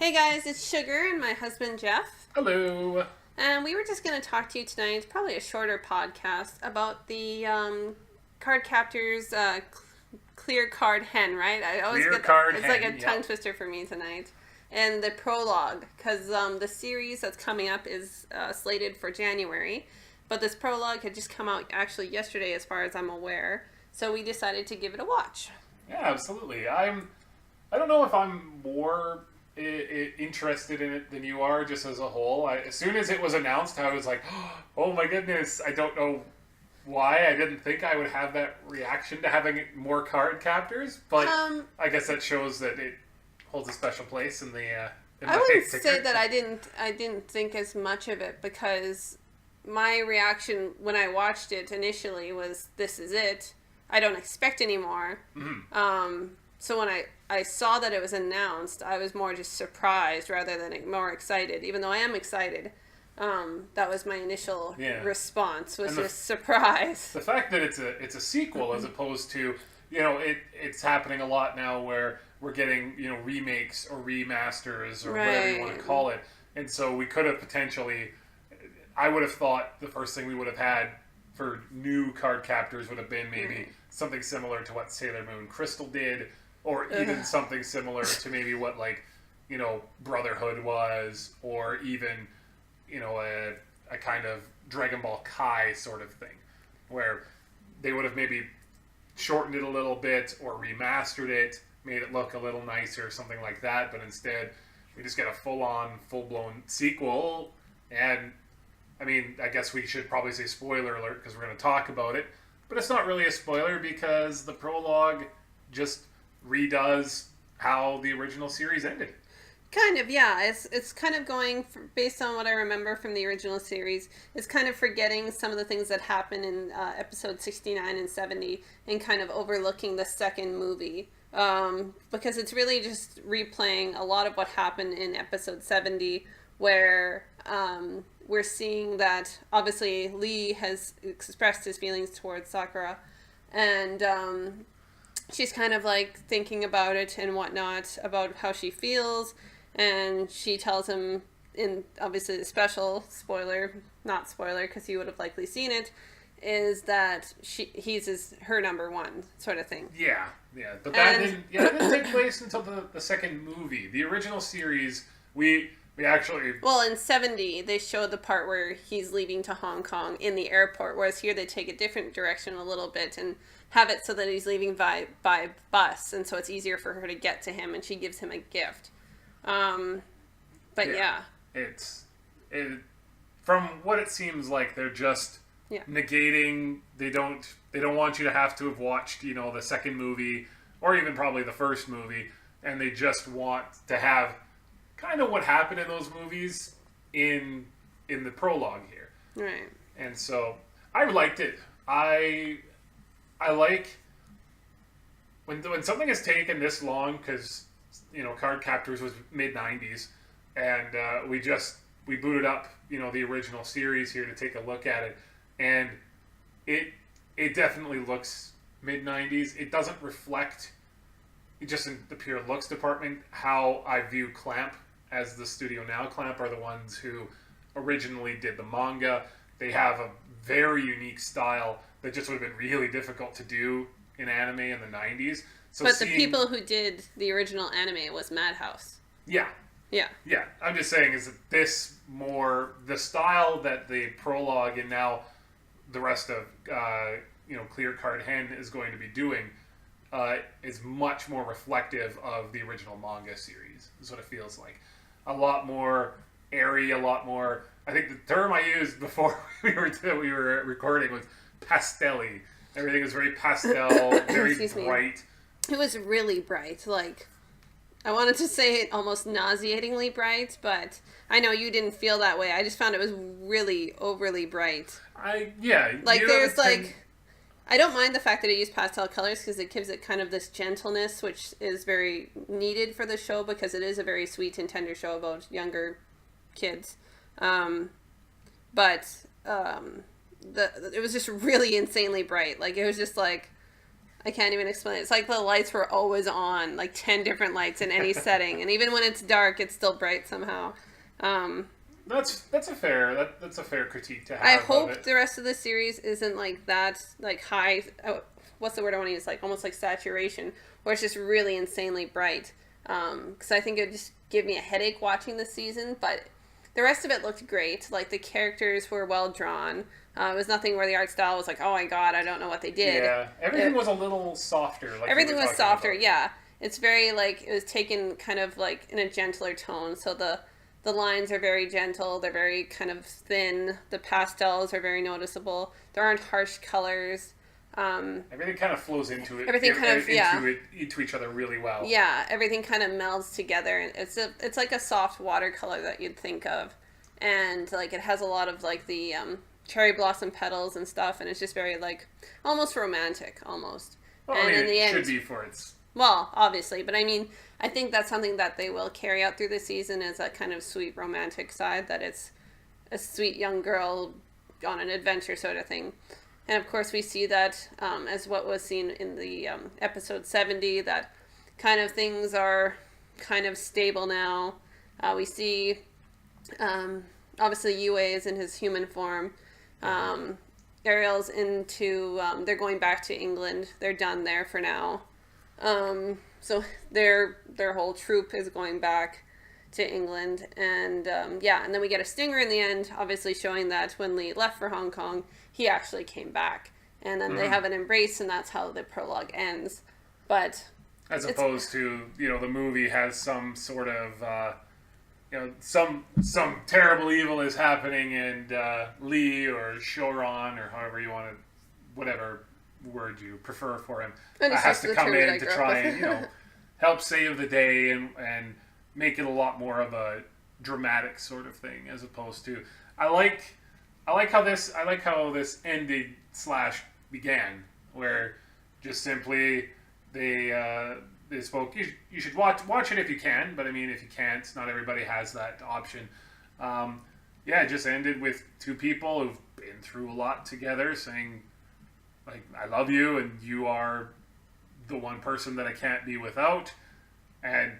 Hey guys, it's Sugar and my husband Jeff. Hello. And we were just going to talk to you tonight, probably a shorter podcast, about the Cardcaptor's clear Card-hen, right? I always Clear get that. It's like Card-hen, a yep. tongue twister for me tonight. And the prologue, because the series that's coming up is slated for January. But this prologue had just come out actually yesterday, as far as I'm aware. So we decided to give it a watch. Yeah, absolutely. I don't know if I'm more interested in it than you are, just as a whole. As soon as it was announced, I was like, oh my goodness, I don't know why I didn't think I would have that reaction to having more card captors, but I guess that shows that it holds a special place in the in I my wouldn't picture. say that I didn't think as much of it, because my reaction when I watched it initially was, this is it. I don't expect any more. Mm-hmm. So when I saw that it was announced, I was more just surprised rather than more excited. Even though I am excited, that was my initial response, was just surprise. The fact that it's a sequel as opposed to, it's happening a lot now where we're getting, remakes or remasters or whatever you want to call it. And so we could have potentially, I would have thought the first thing we would have had for new card captors would have been maybe something similar to what Sailor Moon Crystal did, or even something similar to maybe what, like, Brotherhood was, or even, a kind of Dragon Ball Kai sort of thing, where they would have maybe shortened it a little bit or remastered it, made it look a little nicer, something like that, but instead we just get a full-blown sequel. And I mean, I guess we should probably say spoiler alert because we're going to talk about it, but it's not really a spoiler because the prologue just redoes how the original series ended. Kind of, yeah. It's kind of going based on what I remember from the original series. It's kind of forgetting some of the things that happened in episode 69 and 70 and kind of overlooking the second movie. Because it's really just replaying a lot of what happened in episode 70, where we're seeing that obviously Lee has expressed his feelings towards Sakura, and she's kind of like thinking about it and whatnot, about how she feels, and she tells him, in obviously the special spoiler, not spoiler because he would have likely seen it, is that he's her number one sort of thing. Yeah, but that didn't take place until the second movie. The original series, we actually... Well, in 70, they showed the part where he's leaving to Hong Kong in the airport, whereas here they take a different direction a little bit and have it so that he's leaving by bus, and so it's easier for her to get to him, and she gives him a gift. But yeah. From what it seems like, they're just negating... They don't want you to have to have watched, the second movie, or even probably the first movie, and they just want to have kind of what happened in those movies in the prologue here. Right. And so I liked it. I like when something has taken this long, because Card Captors was mid-90s, and we booted up the original series here to take a look at it, and it definitely looks mid-90s. It doesn't reflect, just in the pure looks department, how I view Clamp as the studio now. Clamp are the ones who originally did the manga. They have a very unique style that just would have been really difficult to do in anime in the 90s. So but the people who did the original anime was Madhouse. Yeah. Yeah. Yeah. I'm just saying is that the style that the prologue and now the rest of, Clear Card-hen is going to be doing is much more reflective of the original manga series, is what it feels like. A lot more airy, a lot more... I think the term I used before we were recording was pastel-y. Everything was very pastel, very bright. It was really bright. Like, I wanted to say it almost nauseatingly bright, but I know you didn't feel that way. I just found it was really overly bright. There's like... I don't mind the fact that it used pastel colors because it gives it kind of this gentleness, which is very needed for the show because it is a very sweet and tender show about younger kids. But it was just really insanely bright. Like, it was just like, I can't even explain it. It's like the lights were always on, like 10 different lights in any setting, and even when it's dark, it's still bright somehow. That's a fair critique to have. I hope the rest of the series isn't like that, like high. What's the word I want to use? Like almost like saturation, where it's just really insanely bright. Because I think it would just give me a headache watching the season. But the rest of it looked great. Like the characters were well drawn. It was nothing where the art style was like, oh my god, I don't know what they did. Yeah, everything was a little softer. Like everything was softer, yeah. It's very, like, it was taken kind of, like, in a gentler tone. So the lines are very gentle. They're very kind of thin. The pastels are very noticeable. There aren't harsh colors. Everything kind of flows into it. Into each other really well. Yeah, everything kind of melds together. It's like a soft watercolor that you'd think of. And, like, it has a lot of, like, the cherry blossom petals and stuff, and it's just very, like, almost romantic, almost. Well, and I mean, in the end, should be for its... Well, obviously, but I mean, I think that's something that they will carry out through the season, is that kind of sweet romantic side, that it's a sweet young girl on an adventure sort of thing. And of course we see that as what was seen in the episode 70, that kind of things are kind of stable now. We see obviously Yue is in his human form. Ariel's into, they're going back to England. They're done there for now. So their whole troop is going back to England. And yeah, and then we get a stinger in the end, obviously showing that when Lee left for Hong Kong, he actually came back. And then they have an embrace, and that's how the prologue ends. But as opposed to, you know, the movie has some sort of, you know, some terrible evil is happening, and Lee or Shoran, or however you want to, whatever word you prefer for him, has to come in to try and, you know, help save the day and make it a lot more of a dramatic sort of thing, as opposed to, I like how this ended / began, where just simply they spoke. You should watch it if you can, but I mean, if you can't, not everybody has that option. Yeah, it just ended with two people who've been through a lot together saying, like, I love you, and you are the one person that I can't be without. And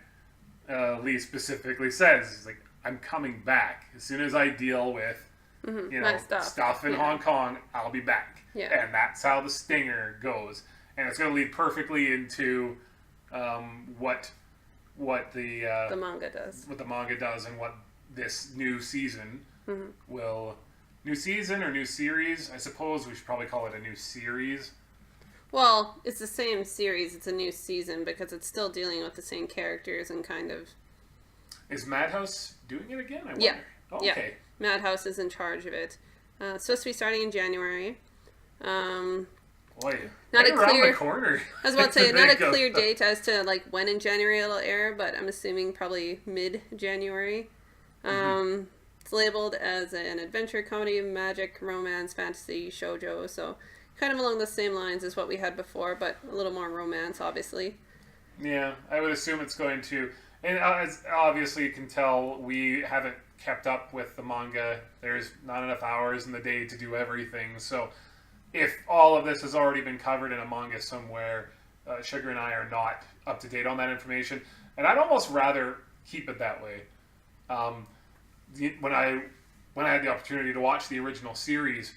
Lee specifically says, he's like, I'm coming back. As soon as I deal with, you know, stuff in Hong Kong, I'll be back. Yeah. And that's how the stinger goes. And it's going to lead perfectly into what the manga does. What the manga does, and what this new season will... New season or new series? I suppose we should probably call it a new series. Well, it's the same series. It's a new season because it's still dealing with the same characters and kind of... Is Madhouse doing it again? I wonder. Yeah. Oh, okay. Yeah. Madhouse is in charge of it. It's supposed to be starting in January. Boy, not a around clear, the corner. I was about to say, not a clear date as to like when in January it'll air, but I'm assuming probably mid-January. It's labeled as an adventure, comedy, magic, romance, fantasy, shoujo, so kind of along the same lines as what we had before, but a little more romance, obviously. Yeah, I would assume it's going to... And as obviously you can tell, we haven't kept up with the manga. There's not enough hours in the day to do everything, so if all of this has already been covered in a manga somewhere, Sugar and I are not up to date on that information, and I'd almost rather keep it that way. When I had the opportunity to watch the original series,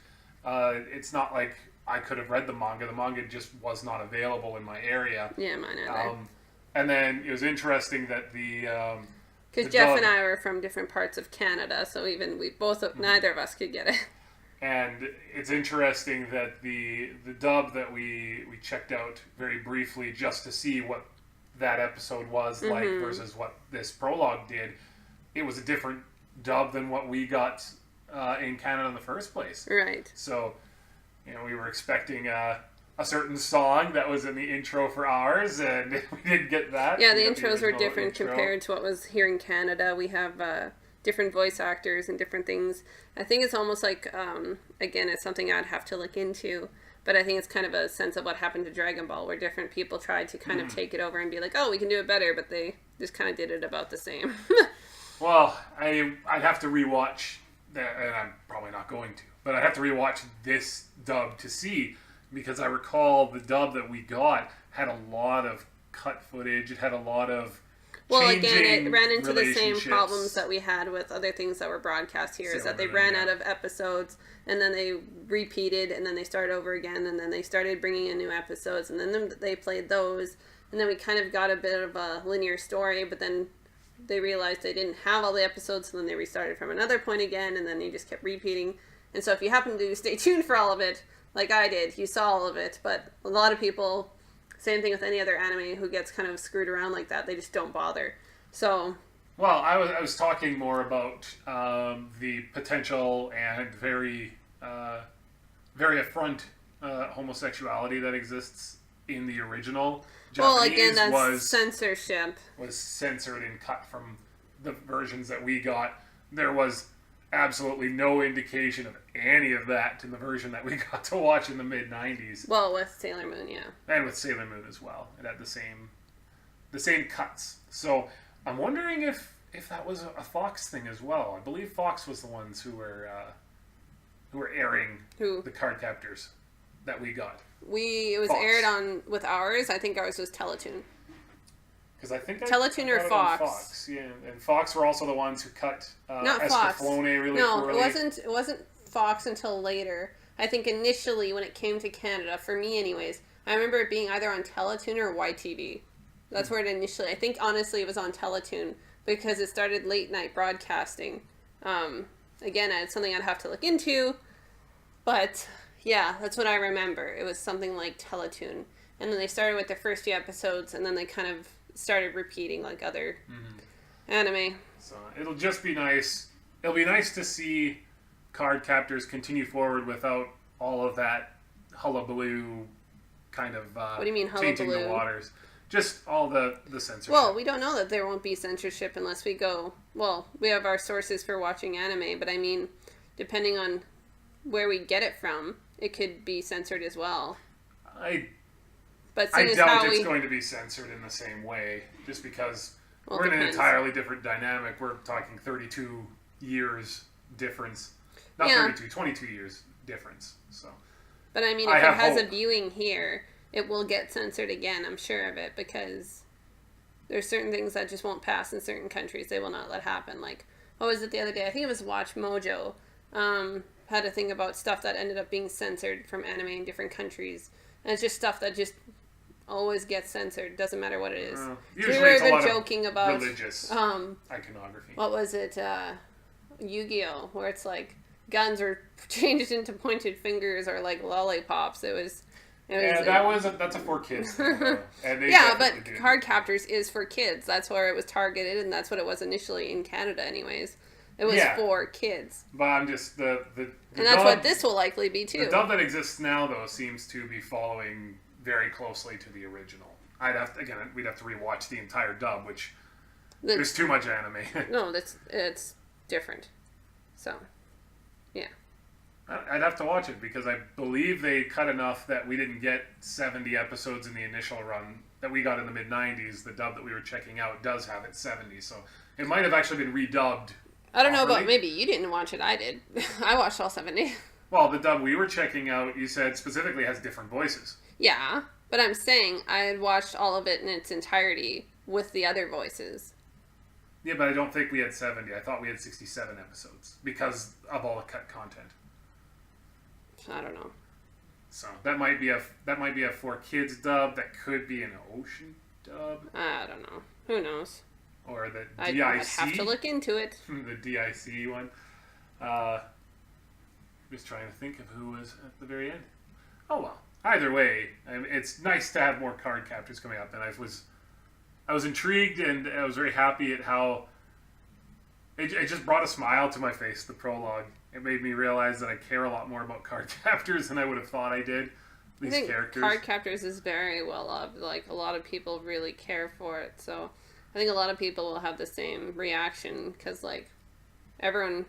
it's not like I could have read the manga. The manga just was not available in my area. Yeah, mine either. And then it was interesting that because Jeff and I were from different parts of Canada, so even neither of us could get it. And it's interesting that the dub that we checked out very briefly just to see what that episode was like versus what this prologue did, it was a different dub than what we got in Canada in the first place. Right. So, you know, we were expecting a certain song that was in the intro for ours, and we didn't get that. Yeah, the intros were different compared to what was here in Canada. We have different voice actors and different things. I think it's almost like, again, it's something I'd have to look into, but I think it's kind of a sense of what happened to Dragon Ball, where different people tried to kind of take it over and be like, oh, we can do it better, but they just kind of did it about the same. Well, I'd have to rewatch that, and I'm probably not going to, but I'd have to rewatch this dub to see, because I recall the dub that we got had a lot of cut footage. It had a lot of well, again, it ran into the same relationships. problems that we had with other things that were broadcast here, is that they ran out of episodes, and then they repeated, and then they started over again, and then they started bringing in new episodes, and then they played those, and then we kind of got a bit of a linear story, but then they realized they didn't have all the episodes, so then they restarted from another point again, and then they just kept repeating. And so if you happen to stay tuned for all of it, like I did, you saw all of it, but a lot of people... Same thing with any other anime who gets kind of screwed around like that. They just don't bother. So... Well, I was talking more about the potential and very affront homosexuality that exists in the original. Well, Japanese again, that's censorship. Was censored and cut from the versions that we got. There was absolutely no indication of any of that in the version that we got to watch in the mid-90s. Well, with Sailor Moon, yeah. And with Sailor Moon as well. It had the same cuts. So I'm wondering if that was a Fox thing as well. I believe Fox was the ones who were airing the Cardcaptors that we got. It was Fox. Aired on with ours. I think ours was Teletoon. Because I think Teletoon or Fox. Fox, yeah, and Fox were also the ones who cut Not Fox. really no, poorly. It wasn't Fox until later. I think initially when it came to Canada, for me anyways, I remember it being either on Teletoon or YTV. That's where it initially... I think honestly it was on Teletoon because it started late night broadcasting. Again, it's something I'd have to look into, but yeah, that's what I remember. It was something like Teletoon, and then they started with the first few episodes, and then they kind of started repeating like other anime. So it'll just be nice. It'll be nice to see Cardcaptors continue forward without all of that hullabaloo kind of what do you mean hullabaloo? Changing the waters. Just all the censorship. Well, we don't know that there won't be censorship unless we go... Well, we have our sources for watching anime, but I mean, depending on where we get it from, it could be censored as well. I doubt it's going to be censored in the same way, just because we're in an entirely different dynamic. We're talking 32 years difference. Not 32, 22 years difference. So, but I mean, if it has a viewing here, it will get censored again, I'm sure of it, because there's certain things that just won't pass in certain countries. They will not let happen. Like, what was it the other day? I think it was Watch Mojo. Had a thing about stuff that ended up being censored from anime in different countries. And it's just stuff that just always gets censored. Doesn't matter what it is. Usually we were it's a lot joking of about religious iconography. What was it? Yu-Gi-Oh! Where it's like guns are changed into pointed fingers or like lollipops. That's a for kids thing, but Cardcaptors is for kids. That's where it was targeted, and that's what it was initially in Canada anyways. It was for kids. But I'm just and that's what this will likely be too. The dub that exists now though seems to be following very closely to the original. We'd have to rewatch the entire dub, which there's too much anime. No, it's different. So, yeah. I'd have to watch it because I believe they cut enough that we didn't get 70 episodes in the initial run that we got in the mid-90s. The dub that we were checking out does have it 70, so it might have actually been redubbed. I don't know about maybe you didn't watch it. I did. I watched all 70. Well, the dub we were checking out, you said specifically has different voices. Yeah, but I'm saying I had watched all of it in its entirety with the other voices. Yeah, but I don't think we had 70. I thought we had 67 episodes because of all the cut content. I don't know. So that might be a for kids dub. That could be an ocean dub. I don't know. Who knows? Or the DIC. I'd have to look into it. The DIC one. Just trying to think of who was at the very end. Oh well. Either way, it's nice to have more Cardcaptors coming up, and I was intrigued and I was very happy at how it just brought a smile to my face. The prologue. It made me realize that I care a lot more about Cardcaptors than I would have thought I did. These characters. Cardcaptors is very well loved. Like, a lot of people really care for it. So, I think a lot of people will have the same reaction because, like, everyone...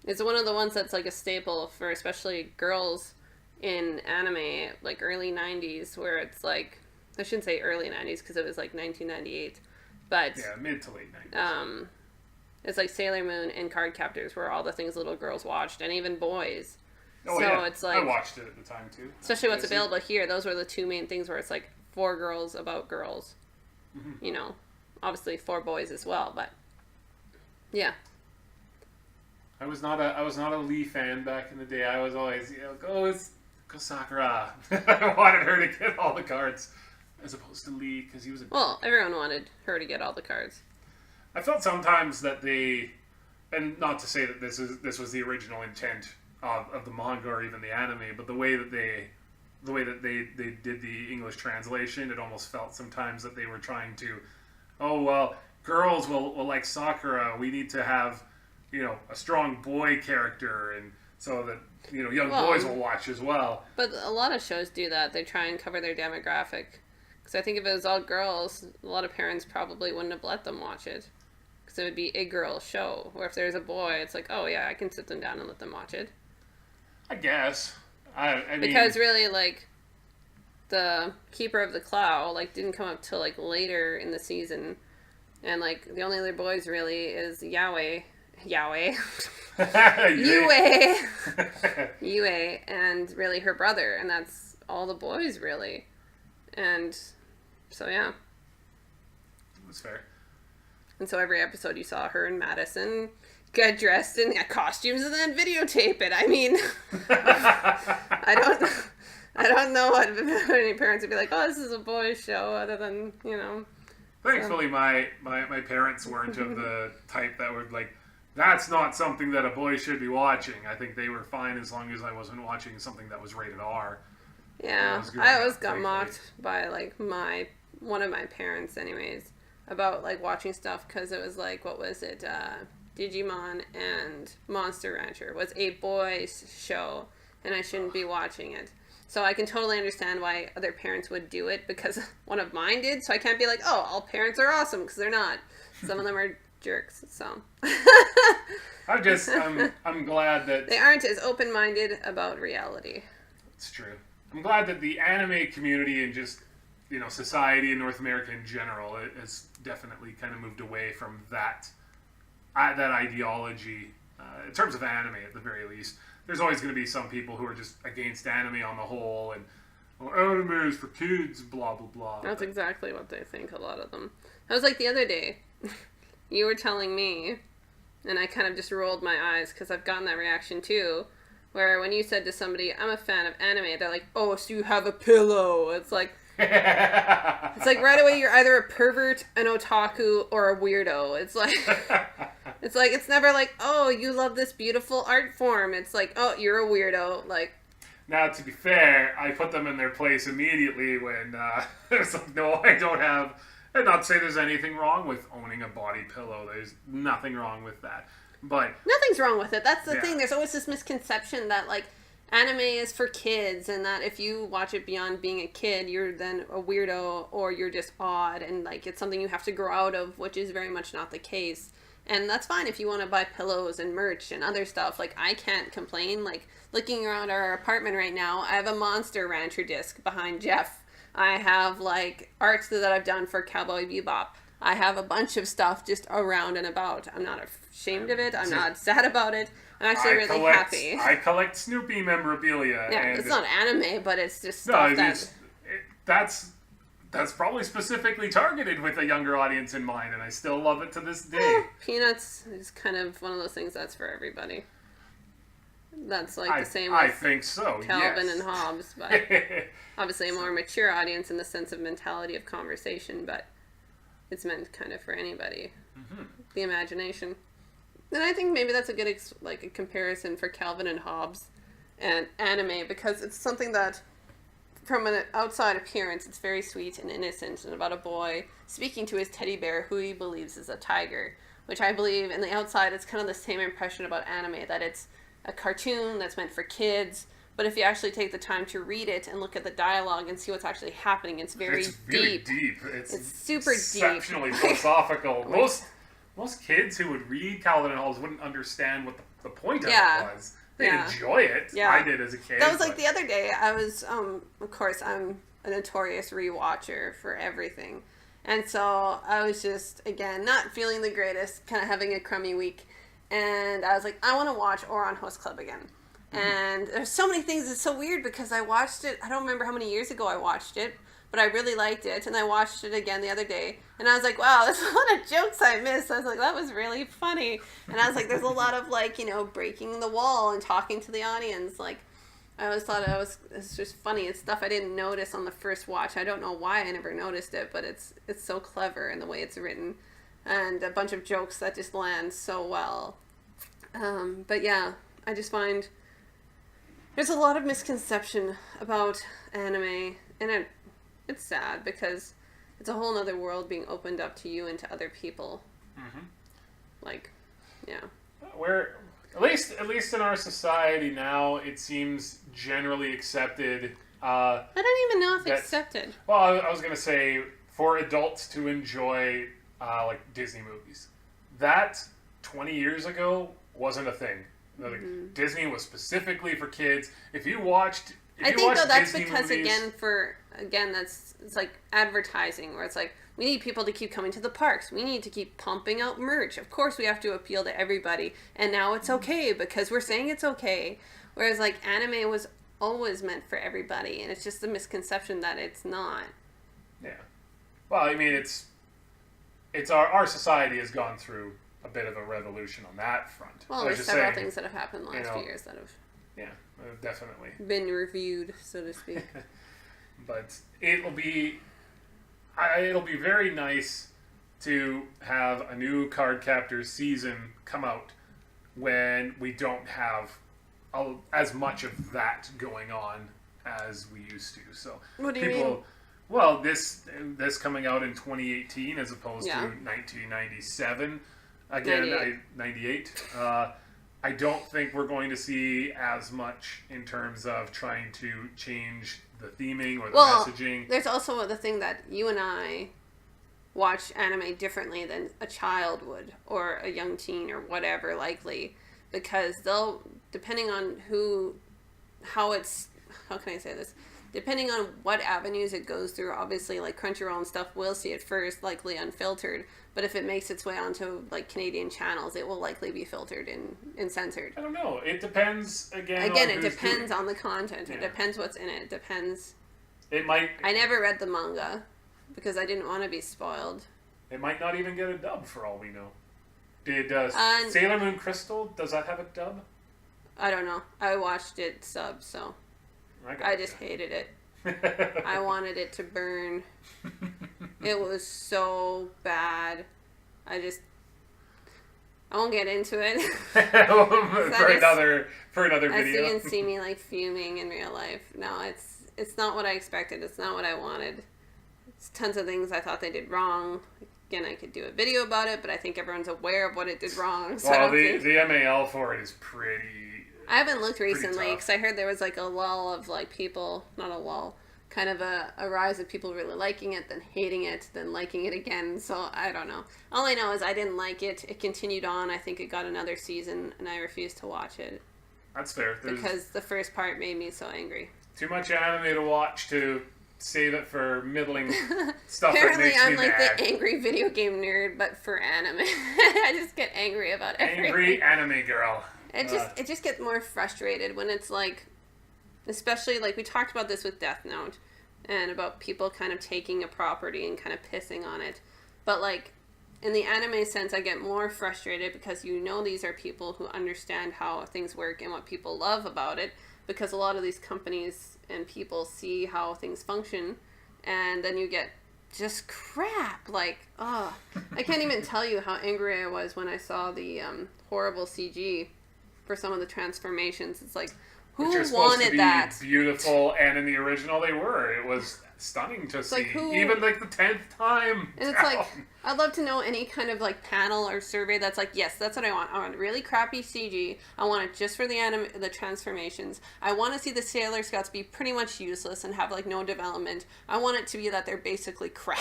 It's one of the ones that's, like, a staple for especially girls in anime, like, early 90s, where it's, like... I shouldn't say early 90s because it was, like, 1998. But... Yeah, mid to late 90s. It's like Sailor Moon and Cardcaptors were all the things little girls watched, and even boys. Oh, so yeah. it's like, I watched it at the time too. especially what's available here, those were the two main things where it's like 4 girls about girls. Mm-hmm. You know, obviously 4 boys as well, but yeah. I was not a Lee fan back in the day. I was always, go Sakura. I wanted her to get all the cards as opposed to Lee because he was well, everyone wanted her to get all the cards. I felt sometimes that they, and not to say that this was the original intent of the manga or even the anime, but the way that they did the English translation, it almost felt sometimes that they were trying to, oh well, girls will like Sakura. We need to have, a strong boy character, and so that young boys will watch as well. But a lot of shows do that. They try and cover their demographic. Because I think if it was all girls, a lot of parents probably wouldn't have let them watch it. Because it would be a girl show. Or if there's a boy, it's like, oh yeah, I can sit them down and let them watch it. I guess. I mean, because really, like, the Keeper of the Claw, like, didn't come up till, like, later in the season. And, like, the only other boys really is Yue, and really her brother. And that's all the boys, really. And so, yeah. That's fair. And so every episode you saw her and Madison get dressed in costumes and then videotape it. I mean, I don't know what any parents would be like, oh, this is a boys show, other than, Thankfully, my parents weren't of the type that would like, that's not something that a boy should be watching. I think they were fine as long as I wasn't watching something that was rated R. Yeah, I always got mocked by like one of my parents anyways about like watching stuff because it was like, what was it, Digimon and Monster Rancher was a boys show and I shouldn't be watching it. So I can totally understand why other parents would do it because one of mine did. So I can't be like, oh, all parents are awesome, because they're not. Some of them are jerks. So I'm glad that they aren't as open-minded about reality. It's true. I'm glad that the anime community and just society in North America in general has definitely kind of moved away from that ideology in terms of anime at the very least. There's always going to be some people who are just against anime on the whole, and anime is for kids, blah, blah, blah. That's exactly what they think, a lot of them. I was like the other day, you were telling me, and I kind of just rolled my eyes, because I've gotten that reaction too, where when you said to somebody, I'm a fan of anime, they're like, oh, so you have a pillow. It's like right away you're either a pervert, an otaku, or a weirdo. It's like... It's never like, oh, you love this beautiful art form. It's like, oh, you're a weirdo. Like, now, to be fair, I put them in their place immediately when it's like, no, I don't have. And not to say there's anything wrong with owning a body pillow. There's nothing wrong with that. But nothing's wrong with it. That's the thing. There's always this misconception that like anime is for kids, and that if you watch it beyond being a kid, you're then a weirdo or you're just odd, and like it's something you have to grow out of, which is very much not the case. And that's fine if you want to buy pillows and merch and other stuff. Like, I can't complain. Like, looking around our apartment right now, I have a Monster Rancher disc behind Jeff. I have, like, art that I've done for Cowboy Bebop. I have a bunch of stuff just around and about. I'm not ashamed of it. I'm not sad about it. I'm actually really happy. I collect Snoopy memorabilia. Yeah, and it's not anime, but it's just stuff that's probably specifically targeted with a younger audience in mind, and I still love it to this day. Peanuts is kind of one of those things that's for everybody. That's like the same with I think so, Calvin and Hobbes, but obviously a more mature audience in the sense of mentality of conversation, but it's meant kind of for anybody. Mm-hmm. The imagination. And I think maybe that's a good a comparison for Calvin and Hobbes and anime, because it's something that from an outside appearance, it's very sweet and innocent, and about a boy speaking to his teddy bear who he believes is a tiger, which I believe in the outside it's kind of the same impression about anime, that it's a cartoon that's meant for kids, but if you actually take the time to read it and look at the dialogue and see what's actually happening, it's very really deep. It's super exceptionally deep. philosophical. Most kids who would read Calvin and Hobbes wouldn't understand what the point of it was. They'd enjoy it. Yeah. I did as a kid. That was like the other day. I was, of course, I'm a notorious rewatcher for everything. And so I was just, again, not feeling the greatest, kind of having a crummy week. And I was like, I want to watch Ouran Host Club again. And there's so many things. It's so weird because I watched it. I don't remember how many years ago I watched it, but I really liked it. And I watched it again the other day. And I was like, wow, there's a lot of jokes I missed. I was like, that was really funny. And I was like, there's a lot of like, breaking the wall and talking to the audience. Like, I always thought it's just funny. It's stuff I didn't notice on the first watch. I don't know why I never noticed it, but it's so clever in the way it's written. And a bunch of jokes that just land so well. But yeah, I just find there's a lot of misconception about anime, and it's sad because it's a whole other world being opened up to you and to other people. Mm-hmm. Like, yeah. Where at least in our society now, it seems generally accepted. I don't even know if accepted. Well, I was gonna say for adults to enjoy like Disney movies. That 20 years ago wasn't a thing. Disney was specifically for kids. If you watched, I think though that's Disney because movies, it's like advertising where it's like we need people to keep coming to the parks. We need to keep pumping out merch. Of course, we have to appeal to everybody. And now it's okay because we're saying it's okay. Whereas like anime was always meant for everybody, and it's just the misconception that it's not. Yeah. Well, I mean, it's our society has gone through a bit of a revolution on that front. Well, there's several things that have happened in the last few years that have definitely been reviewed, so to speak. But it'll be very nice to have a new Cardcaptor season come out when we don't have as much of that going on as we used to. So what do you mean? Well, this coming out in 2018 as opposed to 1997. Again, 98. I don't think we're going to see as much in terms of trying to change the theming or the messaging. There's also the thing that you and I watch anime differently than a child would or a young teen or whatever, likely, because they'll, depending on how can I say this? Depending on what avenues it goes through, obviously, like Crunchyroll and stuff will see it first, likely unfiltered. But if it makes its way onto, like, Canadian channels, it will likely be filtered and censored. I don't know. It depends, again, it depends on the content. Yeah. It depends what's in it. It depends. It might... I never read the manga because I didn't want to be spoiled. It might not even get a dub, for all we know. Did Sailor Moon Crystal, does that have a dub? I don't know. I watched it sub, so... I just hated it. I wanted it to burn. It was so bad. I won't get into it. for another video. As you can see me like fuming in real life. No, it's not what I expected. It's not what I wanted. It's tons of things I thought they did wrong. Again, I could do a video about it, but I think everyone's aware of what it did wrong. So the MAL for it is pretty... I haven't looked recently because I heard there was like a lull of like people, not a lull, kind of a rise of people really liking it, then hating it, then liking it again. So I don't know. All I know is I didn't like it. It continued on. I think it got another season, and I refused to watch it. That's fair. Because the first part made me so angry. Too much anime to watch to save it for middling stuff. Apparently, that makes I'm me like mad. the angry video game nerd, but for anime, I just get angry about everything. Angry anime girl. It just gets more frustrated when it's like, especially like we talked about this with Death Note and about people kind of taking a property and kind of pissing on it. But like in the anime sense, I get more frustrated because these are people who understand how things work and what people love about it, because a lot of these companies and people see how things function, and then you get just crap. Like, I can't even tell you how angry I was when I saw the horrible CG for some of the transformations. It's like, who wanted that? Beautiful, and in the original they were. It was stunning to see. Like even like the 10th time. And it's like, I'd love to know any kind of like panel or survey that's like, yes, that's what I want. I want really crappy CG. I want it just for the transformations. I want to see the Sailor Scouts be pretty much useless and have like no development. I want it to be that they're basically crap.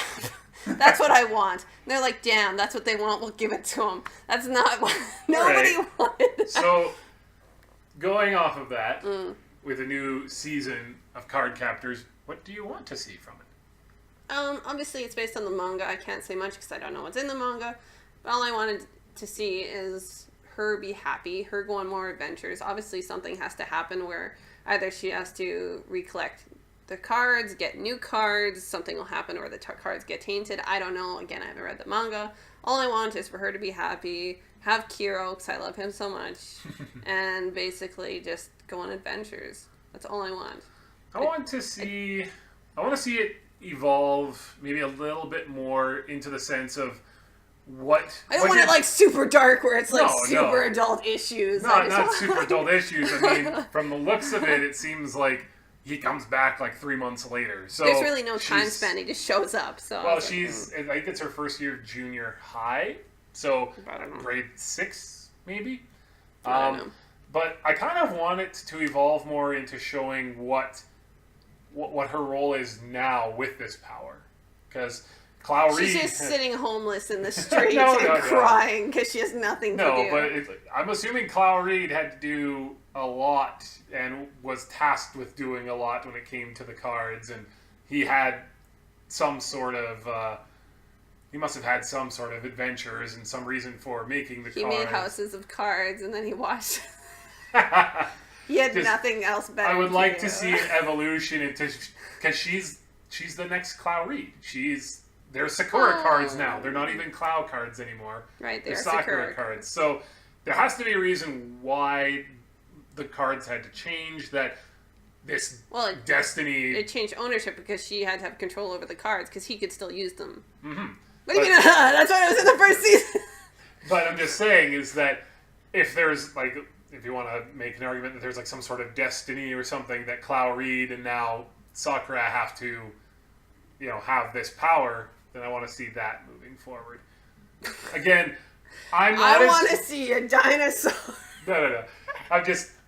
That's what I want. And they're like, damn, that's what they want. We'll give it to them. That's not what nobody wanted. That. So, going off of that, with a new season of Cardcaptors, what do you want to see from it? Obviously it's based on the manga. I can't say much because I don't know what's in the manga. But all I wanted to see is her be happy, her go on more adventures. Obviously, something has to happen where either she has to recollect the cards, get new cards, something will happen where the cards get tainted. I don't know. Again, I haven't read the manga. All I want is for her to be happy, have Kiro, because I love him so much, and basically just go on adventures. That's all I want. I want to see it evolve maybe a little bit more into the sense of what... I don't want it like super dark where it's like super adult issues. Not super adult issues. I mean, from the looks of it, it seems like he comes back like 3 months later. So there's really no time span. He just shows up. So well, I think it's her first year of junior high. So grade 6, maybe. But I kind of want it to evolve more into showing what her role is now with this power. Because Clow Reed... She's just sitting homeless in the streets and crying because she has nothing to do. No, but I'm assuming Clow Reed had to do a lot and was tasked with doing a lot when it came to the cards. And he had some sort of... he must have had some sort of adventures and some reason for making the cards. He made houses of cards and then he watched... He had nothing else better. I would like to see an evolution into... Because she's the next Clow Reed. They're Sakura cards now. They're not even Clow cards anymore. Right, they're Sakura cards. So there has to be a reason why the cards had to change, that this destiny... It changed ownership because she had to have control over the cards because he could still use them. Mm-hmm. But that's why it was in the first season. But I'm just saying is that if there's like... If you want to make an argument that there's like some sort of destiny or something that Clow Reed and now Sakura have to, have this power, then I want to see that moving forward. Again, I want to see a dinosaur. No.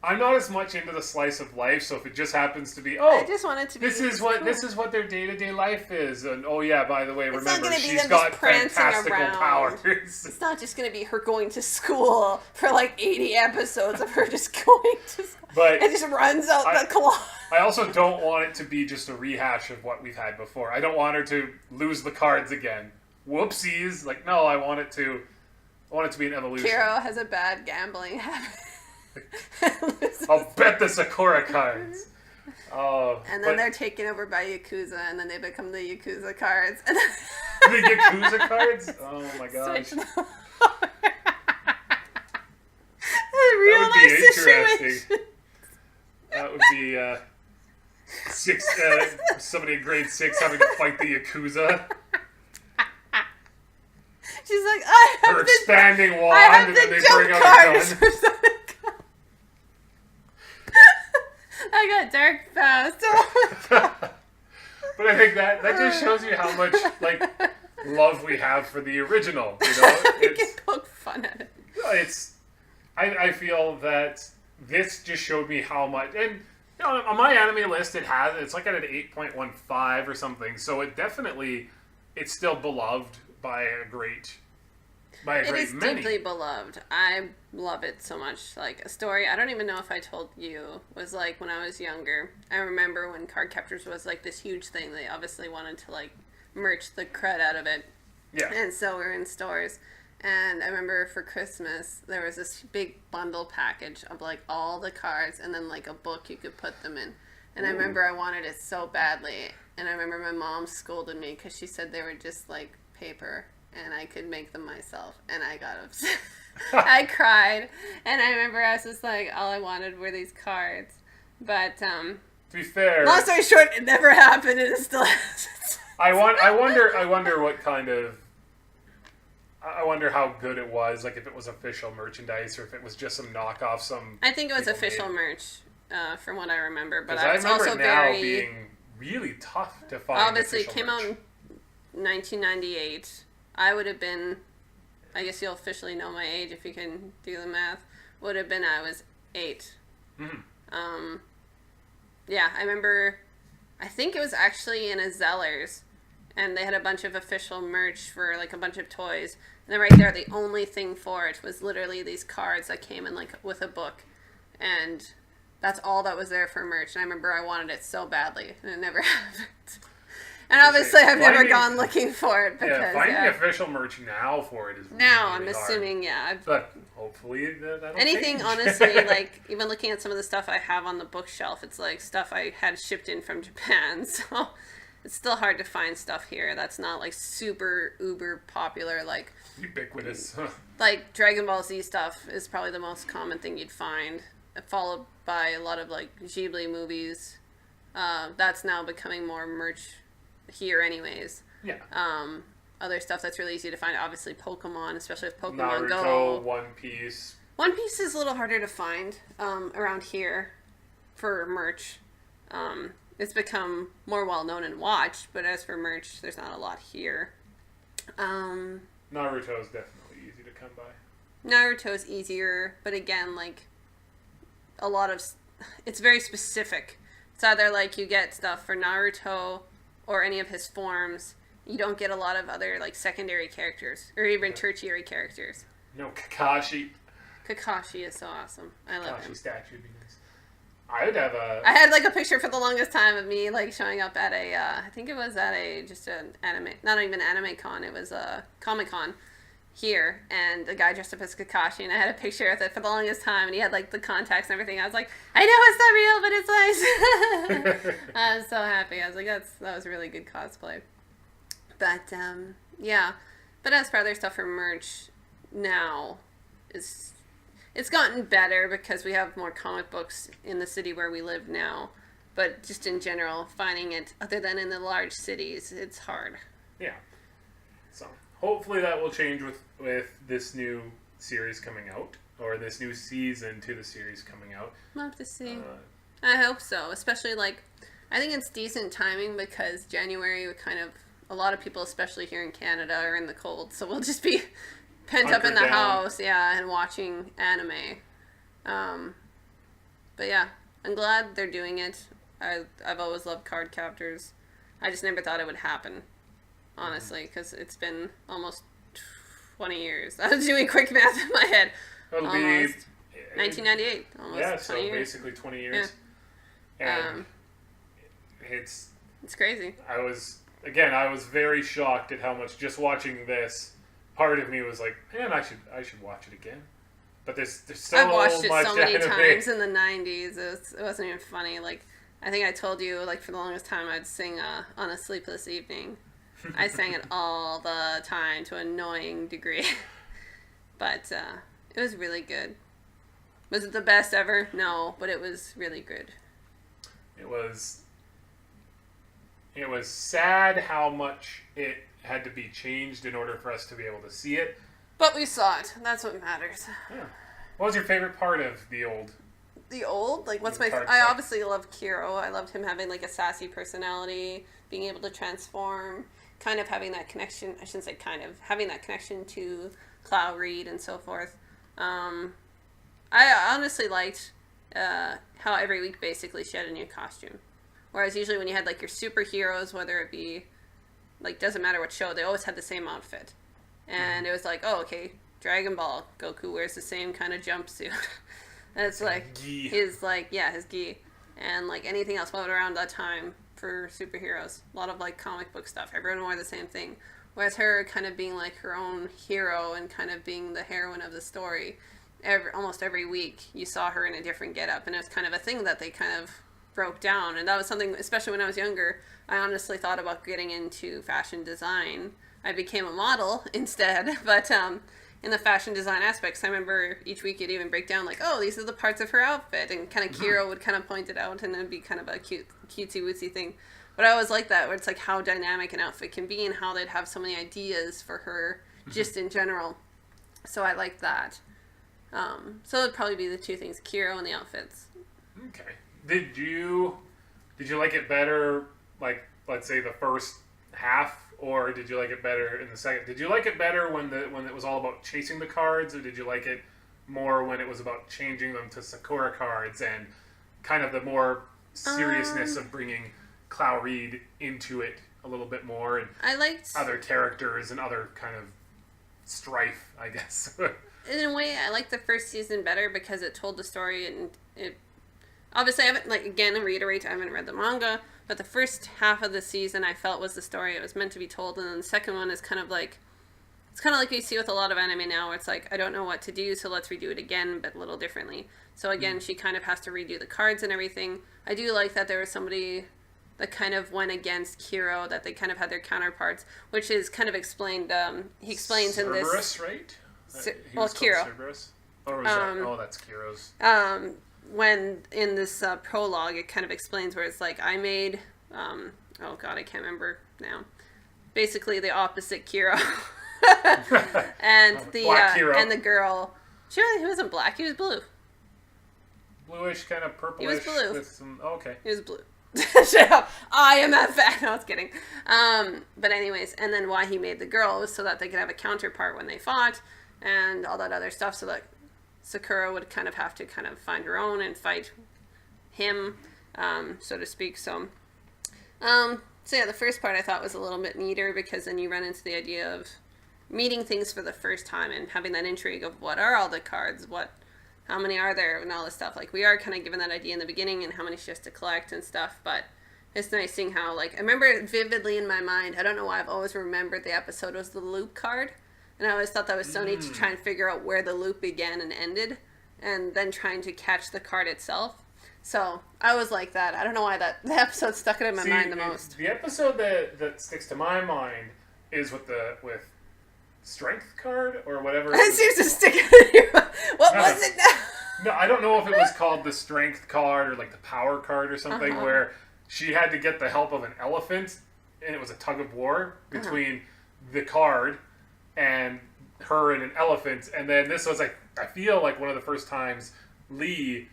I'm not as much into the slice of life, so if it just happens to be, I just want it to be this is what their day-to-day life is, and by the way, it's remember she's got fantastical powers. It's not just going to be her going to school for like 80 episodes of her just going to school. But it just runs out the clock. I also don't want it to be just a rehash of what we've had before. I don't want her to lose the cards again. Whoopsies! Like, no, I want it to be an evolution. Kiro has a bad gambling habit. I'll bet the Sakura cards. And then they're taken over by Yakuza, and then they become the Yakuza cards. The Yakuza cards? Oh my gosh. Real life situation. That would be somebody in grade 6 having to fight the Yakuza. She's like, I have her expanding wand, and then they bring out a gun. I got dark fast. Oh my God. But I think that just shows you how much love we have for the original. You can poke fun at it. I feel that this just showed me how much, and on my anime list it's like at an 8.15 or something. So it's still beloved by a great many. It is deeply beloved. I love it so much. Like a story, I don't even know if I told you, was like when I was younger. I remember when Cardcaptors was like this huge thing. They obviously wanted to like merch the crud out of it. Yeah. And so we're in stores. And I remember for Christmas, there was this big bundle package of like all the cards and then like a book you could put them in. And I remember I wanted it so badly. And I remember my mom scolded me because she said they were just like paper and I could make them myself. And I got upset. I cried. And I remember I was just like, all I wanted were these cards. But, to be fair, long story short, it never happened and it still hasn't. I wonder what kind of... I wonder how good it was, like if it was official merchandise or if it was just some knockoff. I think it was official merch, from what I remember. But I was remember also it now very being really tough to find. Obviously, it came merch. out in 1998. I would have been, I guess you'll officially know my age if you can do the math. Would have been I was 8. Mm-hmm. Yeah, I remember. I think it was actually in a Zellers. And they had a bunch of official merch for, like, a bunch of toys. And then right there, the only thing for it was literally these cards that came in, like, with a book. And that's all that was there for merch. And I remember I wanted it so badly, and it never happened. And obviously, I've never finding- gone looking for it because finding official merch now for it is now really I'm hard. assuming But hopefully that'll anything change. honestly, like even looking at some of the stuff I have on the bookshelf, it's like stuff I had shipped in from Japan. So it's still hard to find stuff here that's not like super uber popular. Like Ubiquitous. like Dragon Ball Z stuff is probably the most common thing you'd find, followed by a lot of like Ghibli movies. That's now becoming more merch here anyways. Yeah. Other stuff that's really easy to find, obviously Pokemon, especially with Pokemon Naruto, Go. One Piece. One Piece is a little harder to find around here for merch. It's become more well known and watched, but as for merch, there's not a lot here. Naruto is definitely easy to come by. Naruto's easier, but again, like a lot of it's very specific. It's either like you get stuff for Naruto or any of his forms. You don't get a lot of other like secondary characters or even tertiary characters. No Kakashi. Kakashi is so awesome. I love him. Kakashi statue would be nice. I would have a. I had like a picture for the longest time of me like showing up at a I think it was at a just an anime, not even anime con, it was a Comic Con here, and a guy dressed up as Kakashi, and I had a picture of it for the longest time, and he had like the contacts and everything. I was like, I know it's not real, but it's nice. I was so happy. I was like, that was a really good cosplay. But yeah, but as for other stuff for merch now, it's gotten better because we have more comic books in the city where we live now. But just in general, finding it other than in the large cities, it's hard. Yeah. So hopefully that will change with this new series coming out, or this new season to the series coming out. We'll have to see. I hope so. Especially like, I think it's decent timing because January a lot of people, especially here in Canada, are in the cold. So we'll just be pent up in the house, yeah, and watching anime. But yeah, I'm glad they're doing it. I've always loved card captors. I just never thought it would happen, honestly, because it's been almost 20 years. I was doing quick math in my head. It'll almost. be 1998, almost 20 so years. basically 20 years. Yeah. And it's crazy. I was very shocked at how much, just watching this, part of me was like, man, I should watch it again. But there's so much I've watched it so many anime. times in the 90s. It wasn't even funny. Like, I think I told you, like, for the longest time I'd sing On a Sleepless Evening. I sang it all the time to an annoying degree. But it was really good. Was it the best ever? No, but it was really good. It was sad how much it had to be changed in order for us to be able to see it. But we saw it. That's what matters. Yeah. What was your favorite part of the old? The old? Like, what's my... I obviously love Kiro. I loved him having, like, a sassy personality, being able to transform, kind of having that connection... I shouldn't say kind of. Having that connection to Clow Reed and so forth. I honestly liked how every week, basically, she had a new costume. Whereas usually when you had, like, your superheroes, whether it be... Like, doesn't matter what show, they always had the same outfit. And it was like, oh, okay, Dragon Ball, Goku wears the same kind of jumpsuit. And it's like, his gi. And like anything else floated around that time for superheroes. A lot of like comic book stuff. Everyone wore the same thing. Whereas her kind of being like her own hero and kind of being the heroine of the story. Almost every week you saw her in a different getup. And it was kind of a thing that they kind of broke down. And that was something, especially when I was younger, I honestly thought about getting into fashion design. I became a model instead, but in the fashion design aspects, I remember each week you'd even break down like, oh, these are the parts of her outfit, and kind of Kiro would kind of point it out, and it'd be kind of a cutesy-wootsy thing. But I always like that, where it's like how dynamic an outfit can be, and how they'd have so many ideas for her, just in general. So I like that. So it'd probably be the two things, Kiro and the outfits. Okay. Did you like it better, like, let's say the first half, or did you like it better in the second? Did you like it better when it was all about chasing the cards, or did you like it more when it was about changing them to Sakura cards and kind of the more seriousness of bringing Clow Reed into it a little bit more, and I liked other characters and other kind of strife, I guess. In a way, I liked the first season better because it told the story, and it obviously, I haven't, like, again, I reiterate, I haven't read the manga, But the first half of the season I felt was the story it was meant to be told, and then the second one is kind of like, it's kind of like you see with a lot of anime now, where it's like, I don't know what to do, so let's redo it again, but a little differently. So again, she kind of has to redo the cards and everything. I do like that there was somebody that kind of went against Kiro, that they kind of had their counterparts, which is kind of explained, he explains in this... Cerberus, right? Kiro. Cerberus? Or was that... that's Kiro's. When in this prologue, it kind of explains where it's like, I made... oh god, I can't remember now. Basically the opposite Kiro. And the and the girl, he wasn't black, he was blue. Bluish, kind of purplish. He was blue. With some, okay. He was blue. Shut up. I am that fat. No, I was kidding. But anyways, and then why he made the girl was so that they could have a counterpart when they fought and all that other stuff, so that Sakura would kind of have to kind of find her own and fight him, so to speak. So yeah, the first part I thought was a little bit neater, because then you run into the idea of meeting things for the first time and having that intrigue of what are all the cards, how many are there, and all this stuff. Like, we are kind of given that idea in the beginning and how many she has to collect and stuff, but it's nice seeing how, like, I remember it vividly in my mind. I don't know why I've always remembered the episode was the loop card, and I always thought that was so neat to try and figure out where the loop began and ended, and then trying to catch the card itself. So I was like that. I don't know why the episode stuck it in my mind the most. The episode that sticks to my mind is with strength card or whatever. It seems to stick in your mind. What was it now? No, I don't know if it was called the strength card or like the power card or something, where she had to get the help of an elephant, and it was a tug of war between the card and her and an elephant. And then this was, like, I feel like one of the first times Lee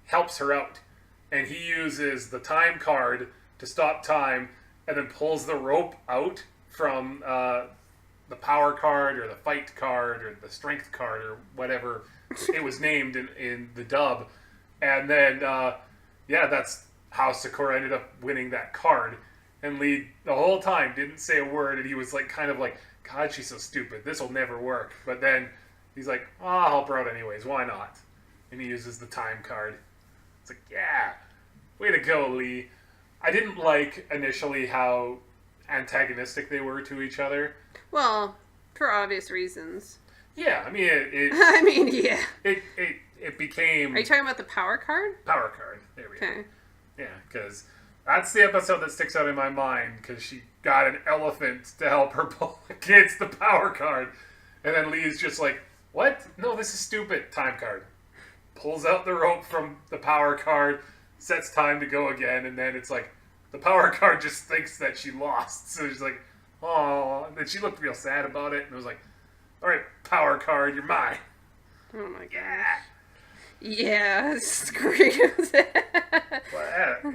helps her out, and he uses the time card to stop time and then pulls the rope out from the power card or the fight card or the strength card or whatever it was named in the dub. And then that's how Sakura ended up winning that card. And Lee the whole time didn't say a word, and he was like, kind of like, God, she's so stupid, this will never work. But then he's like, I'll help her out anyways, why not? And he uses the time card. It's like, yeah, way to go, Lee. I didn't like initially how antagonistic they were to each other. Well, for obvious reasons. Yeah, I mean, yeah. It became... Are you talking about the power card? Power card. There we go. Okay. Yeah, because that's the episode that sticks out in my mind, because she got an elephant to help her pull against the power card. And then Lee's just like, what? No, this is stupid. Time card. Pulls out the rope from the power card, sets time to go again, and then it's like, the power card just thinks that she lost. So she's like, oh, and then she looked real sad about it, and it was like, all right, power card, you're mine. Oh my god. Yeah. Yeah, screams. Well,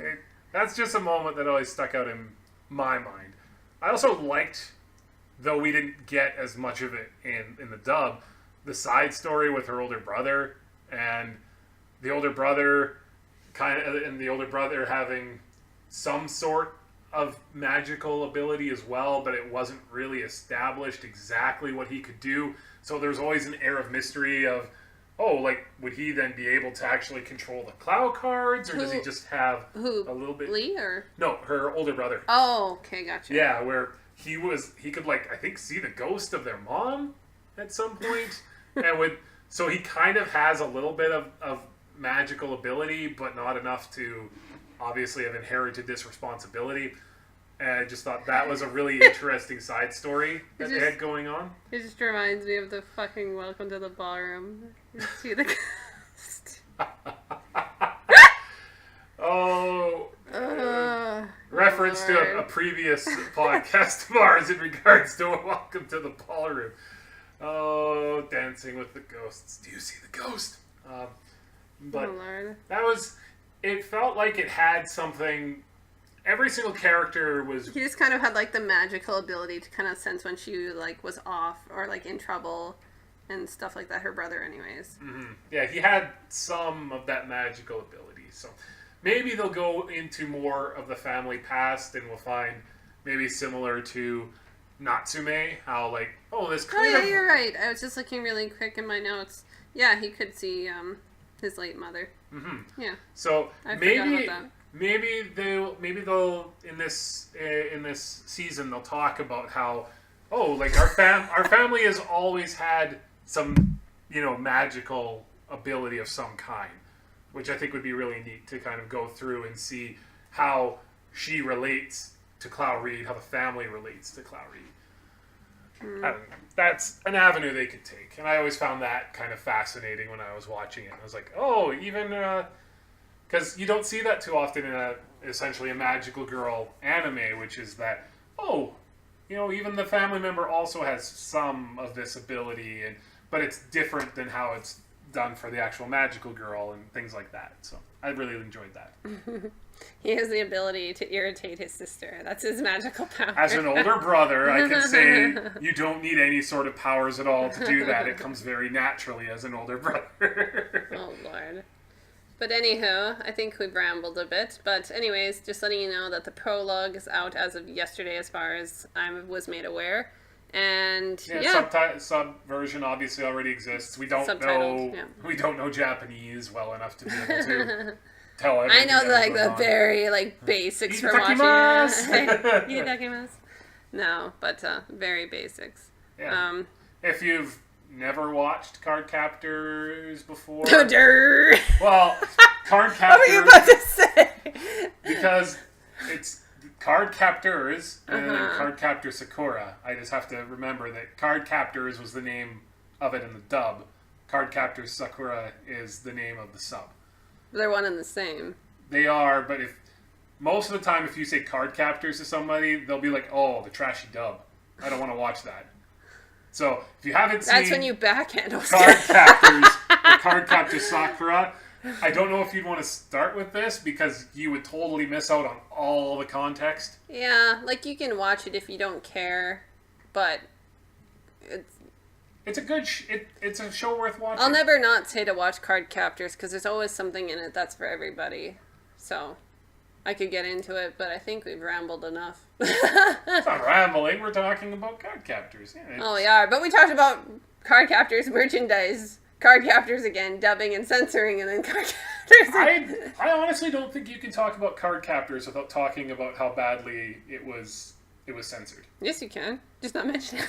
that's just a moment that always stuck out in my mind. I also liked, though we didn't get as much of it in the dub, the side story with her older brother, and the older brother having some sort of magical ability as well, but it wasn't really established exactly what he could do. So there's always an air of mystery of, would he then be able to actually control the Clow cards, or does he just have a little bit... Lee, or? No, her older brother. Oh, okay, gotcha. Yeah, where he could, I think, see the ghost of their mom at some point, so he kind of has a little bit of magical ability, but not enough to obviously have inherited this responsibility. And I just thought that was a really interesting side story that they had going on. It just reminds me of the fucking Welcome to the Ballroom. You see the ghost. Reference to a previous podcast of ours in regards to Welcome to the Ballroom. Oh, Dancing with the Ghosts. Do you see the ghost? But that was... It felt like it had something... Every single character was... He just kind of had, the magical ability to kind of sense when she, was off or, in trouble and stuff like that. Her brother, anyways. Mm-hmm. Yeah, he had some of that magical ability. So maybe they'll go into more of the family past, and we'll find maybe similar to Natsume, how, this kind of... Oh, yeah, you're right. I was just looking really quick in my notes. Yeah, he could see his late mother. Mm-hmm. Yeah. So I maybe... forgot about that. they'll in this season they'll talk about how like our family has always had some magical ability of some kind, which I think would be really neat to kind of go through and see how she relates to Clow Reed, how the family relates to Clow Reed. That's an avenue they could take, and I always found that kind of fascinating when I was watching it. I was like, even because you don't see that too often in essentially a magical girl anime, which is that even the family member also has some of this ability, but it's different than how it's done for the actual magical girl and things like that. So I really enjoyed that. He has the ability to irritate his sister. That's his magical power. As an older brother, I can say you don't need any sort of powers at all to do that. It comes very naturally as an older brother. Oh, Lord. But anywho, I think we've rambled a bit. But anyways, just letting you know that the prologue is out as of yesterday as far as I was made aware. And sub version obviously already exists. We don't know Japanese well enough to be able to tell everything. I know the very basics for watching it. Itadakimasu. No, but very basics. Yeah. If you've never watched Cardcaptors before, well, Cardcaptors. What were you about to say? Because it's Cardcaptors and then Cardcaptor Sakura. I just have to remember that Cardcaptors was the name of it in the dub. Cardcaptor Sakura is the name of the sub. They're one and the same. They are, but most of the time if you say Cardcaptors to somebody, they'll be like, "Oh, the trashy dub. I don't want to watch that." So if you haven't seen that's when you backhand Cardcaptors or Cardcaptor Sakura, I don't know if you'd want to start with this because you would totally miss out on all the context. Yeah, you can watch it if you don't care, but it's a good it's a show worth watching. I'll never not say to watch Cardcaptors because there's always something in it that's for everybody. So I could get into it, but I think we've rambled enough. It's not rambling. We're talking about Cardcaptors. Yeah, oh, we are. But we talked about Cardcaptors merchandise, Cardcaptors again, dubbing and censoring, and then Cardcaptors. I honestly don't think you can talk about Cardcaptors without talking about how badly it was censored. Yes, you can. Just not mention it.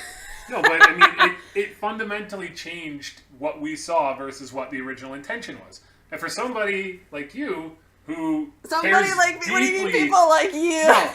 No, but I mean, it fundamentally changed what we saw versus what the original intention was. And for somebody like you, who somebody like me, what do you mean people like you? No,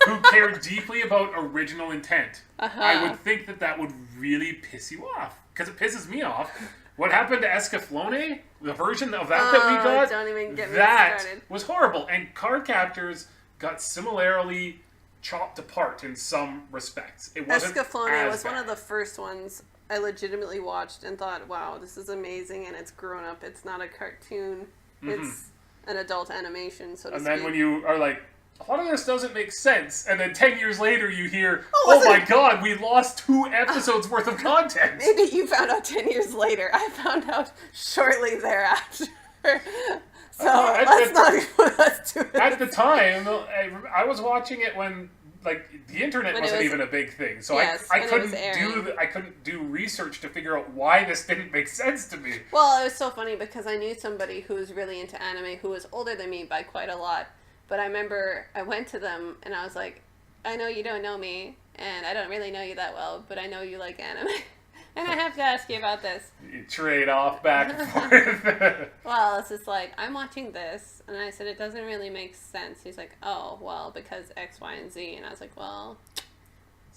who care deeply about original intent, I would think that would really piss you off. Because it pisses me off. What happened to Escaflowne, the version of that we got, don't even get me started. Was horrible. And Cardcaptors got similarly chopped apart in some respects. It wasn't Escaflowne was one of the first ones I legitimately watched and thought, wow, this is amazing, and it's grown up. It's not a cartoon. It's an adult animation, so to speak. And then when you are like, a lot of this doesn't make sense, and then 10 years later you hear, oh my god, we lost 2 episodes worth of content. Maybe you found out 10 years later. I found out shortly thereafter. So let's do it. At the time, I was watching it when the internet wasn't even a big thing, so yes, I couldn't do research to figure out why this didn't make sense to me. Well, it was so funny because I knew somebody who was really into anime who was older than me by quite a lot. But I remember I went to them and I was like, I know you don't know me, and I don't really know you that well, but I know you like anime. And I have to ask you about this. You trade off back and forth. Well, it's just I'm watching this, and I said, it doesn't really make sense. He's like, oh, well, because X, Y, and Z. And I was like, well,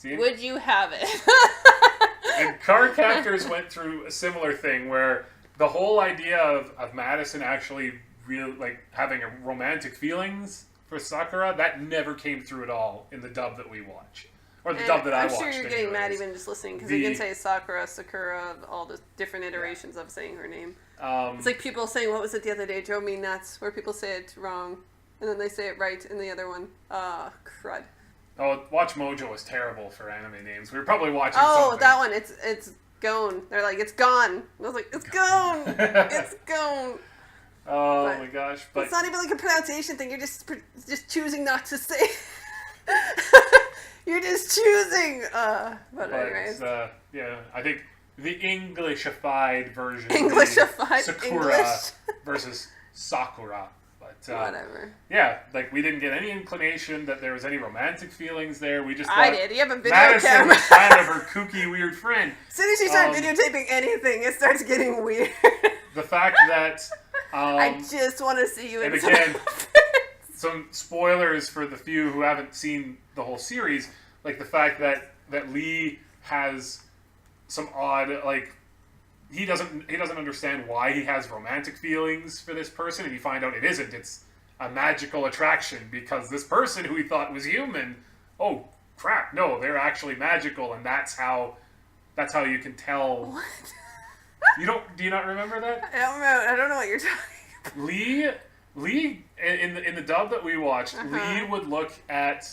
would you have it? And Cardcaptors went through a similar thing where the whole idea of Madison actually having a romantic feelings for Sakura, that never came through at all in the dub that we watch. Or the dub that I watched. I'm sure you're getting mad even just listening, because you can say Sakura, all the different iterations of saying her name. It's like people saying, what was it the other day, drove me nuts, where people say it wrong, and then they say it right in the other one. Crud. Oh, Watch Mojo was terrible for anime names. We were probably watching something. That one, it's gone. They're like, it's gone. I was like, it's gone. It's gone. Oh my gosh. But it's not even a pronunciation thing. You're just choosing not to say. You're just choosing. But anyways. I think the Englishified version. Sakura versus Sakura. But whatever. Yeah, like we didn't get any inclination that there was any romantic feelings there. We just thought I did. You have a video Madison camera. was kind of her kooky, weird friend. As soon as you start videotaping anything, it starts getting weird. The fact that I just want to see you in and again, some spoilers for the few who haven't seen the whole series, like the fact that Lee has some odd, like, he doesn't understand why he has romantic feelings for this person, and you find out it isn't. It's a magical attraction because this person who he thought was human, oh crap, no, they're actually magical, and that's how you can tell. What? Do you not remember that? I don't remember. I don't know what you're talking about. Lee in the dub that we watched, Lee would look at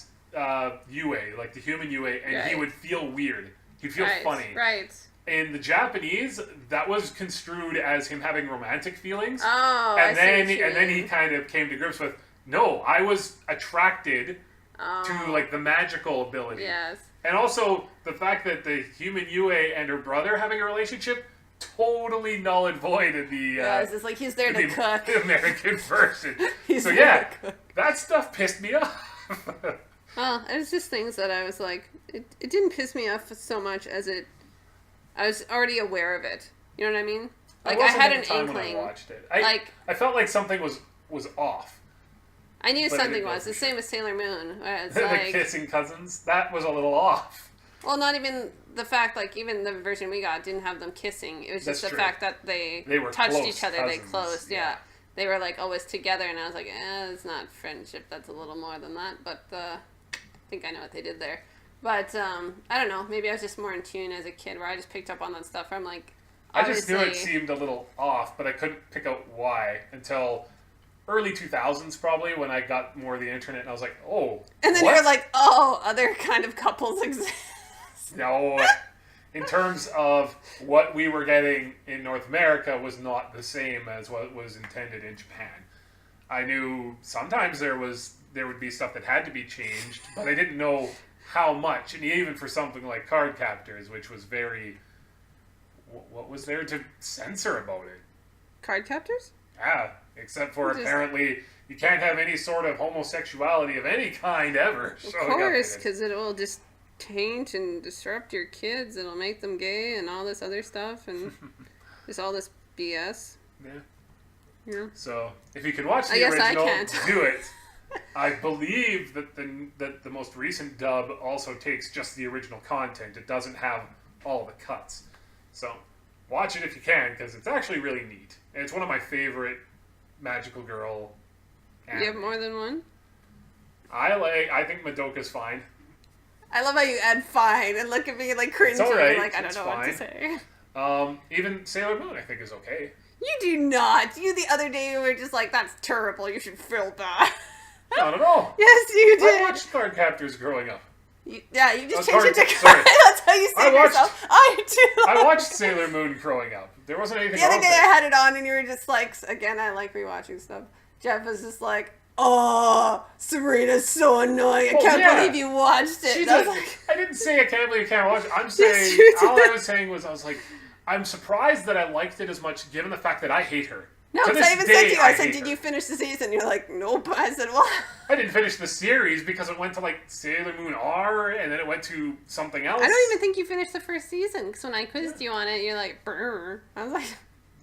Yue, like the human Yue, and he would feel weird. He'd feel funny. Right. In the Japanese, that was construed as him having romantic feelings. Oh, and then he kind of came to grips with, no, I was attracted to like the magical ability. Yes. And also the fact that the human Yue and her brother having a relationship, totally null and void in the it's like he's there to cook. The American version. So yeah, that stuff pissed me off. Well, it was just things that I was like, it didn't piss me off so much as I was already aware of it. You know what I mean? Like I had an inkling. When I watched it. I felt like something was off. I knew something was. The same as Sailor Moon. Where it's the like, kissing cousins, that was a little off. Well, not even the fact, like, even the version we got didn't have them kissing. It was just the fact that they were touched each other. Cousins. They closed, yeah. They were, like, always together, and I was like, it's not friendship. That's a little more than that. But I think I know what they did there. But, I don't know. Maybe I was just more in tune as a kid where I just picked up on that stuff. Where I'm like, I just knew it seemed a little off, but I couldn't pick out why until early 2000s probably, when I got more of the internet, and I was like, oh, and then you're like, oh, other kind of couples exist. No, in terms of what we were getting in North America was not the same as what was intended in Japan. I knew sometimes there would be stuff that had to be changed, but I didn't know how much. And even for something like Cardcaptors, which was very, what was there to censor about it? Cardcaptors? Yeah, except for apparently you can't have any sort of homosexuality of any kind ever. Of course, because it will just taint and disrupt your kids. It'll make them gay and all this other stuff and just all this BS. Yeah. So if you can watch the original, do it. I believe that the most recent dub also takes just the original content. It doesn't have all the cuts. So watch it if you can, because it's actually really neat. And it's one of my favorite magical girl anime. You have more than one? I think Madoka's fine. I love how you add fine and look at me like cringing. It's all right. Like, I don't know what to say. Even Sailor Moon, I think, is okay. You do not. You the other day were just like, that's terrible. You should feel bad. Not at all. Yes, you did. I watched Cardcaptors growing up. You just changed it to Card. That's how you say yourself. I do. I watched Sailor Moon growing up. There wasn't anything The other day I had it on and you were just like, again, I like rewatching stuff. Jeff was just like, oh, Serena's so annoying. I can't believe you watched it. I didn't say I can't believe you can't watch it. I'm saying, all I was saying was, I was like, I'm surprised that I liked it as much given the fact that I hate her. No, because I even said to you, I said, did you finish the season? You're like, nope. I said, well. I didn't finish the series because it went to like Sailor Moon R and then it went to something else. I don't even think you finished the first season because when I quizzed you on it, you're like, brr. I was like.